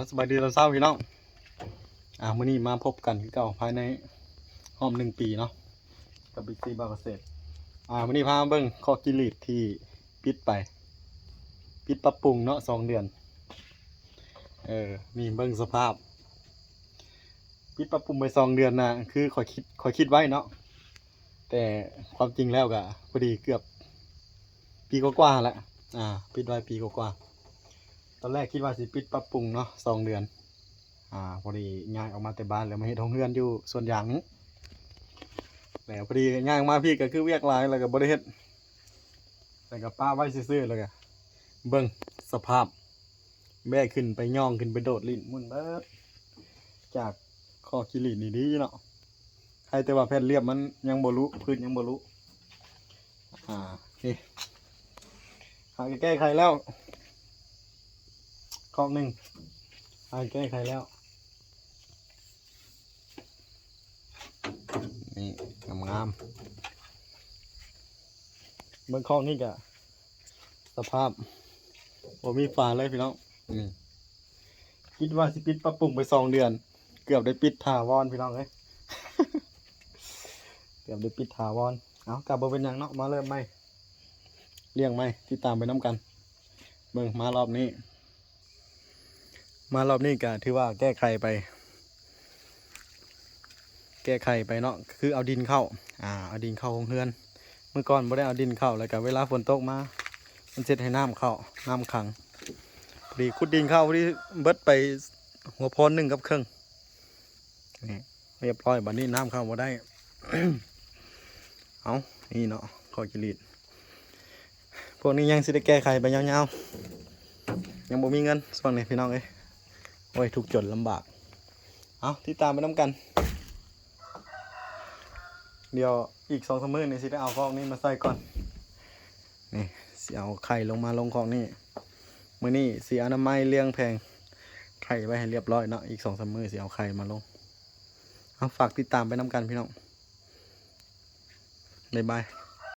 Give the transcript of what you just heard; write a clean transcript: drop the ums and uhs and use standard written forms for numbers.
สบายดีตอนเช้าพี่น้องมื้อนี้มาพบกันคือเก่าภายในห้อม1 ปีเนาะกับบิ๊กซีบางเกษตรมื้อนี้พามาเบิ่งคอกิลีดที่ปิดปรับปรุงเนาะ2 เดือนนี่เบิ่งสภาพปิดปรับปรุงไป2 เดือนนะคือขอยคิดไว้เนาะแต่ความจริงแล้วก็พอดีเกือบปีกว่าๆแล้วปิดไว้ปีกว่าๆตอนแรกคิดว่าสิปิดปรับปรุงเนาะ2 เดือนพอดีย้ายออกมาแต่บ้านแล้วมาเฮ็ดโรงเรือนอยู่ส่วนอย่างนี้แล้วพอดีย้ายออกมาพี่ก็คือเวียกหลายแล้วก็บ่ได้เฮ็ดแล้วก็ป้าไว้ซื่อๆแล้วก็เบิ่งสภาพแม่ขึ้นไปย่องขึ้นไปโดดลิ้นมุ่นเบิดจากคอกิลีนี่ดีเนาะใครแต่ว่าแผ่นเรียบมันยังบ่รู้พื้นยังบ่รู้นี่แก้ไขแล้วคอกหนึ่งแก้ไขแล้วนี่งามเบิ่งคอกนี่ก็สภาพบ่มีฝาเลยพี่น้องคิดว่าสิปิดปรับปรุงไป2 เดือนเกือบได้ปิดถาวรพี่น้องเอ้ย เกือบได้ปิดถาวรกลับมาเป็นอย่างเนาะมาเริ่มไหมเลี้ยงไหมที่ตามไปน้ำกันเบิ่งมารอบนี้ก็ถือว่าแก้ไขไปเนาะคือเอาดินเข้าเอาดินเข้าของเฮือนเมื่อก่อนไม่ได้เอาดินเข้าแล้วกับเวลาฝนตกมามันเสร็จให้น้ำเข้าน้ำขังดีขุดดินเข้าที่เบิดไปหัวพร1 กับครึ่งนี่เรียบร้อยบัดนี้น้ำเข้ามาได้ เอานี่เนาะคอกิลีดพวกนี้ยังสิได้แก้ไขไปยาวๆยังบ่มีเงินส่วนนี้พี่น้องเอ้ยโอ้ยทุกจนลำบากเอาที่ตามไปน้ำกันเดี๋ยวอีก2-3 มื้อนี่สิได้เอาคอกนี้มาใส่ก่อนนี่สิเอาไข่ลงคอกนี้มื้อนี้สิอนามัยเลี้ยงแพงไข่ไว้ให้เรียบร้อยเนาะอีก2-3 มื้อสิเอาไข่มาลงเอาฝากติดตามไปน้ำกันพี่น้องบ๊ายบาย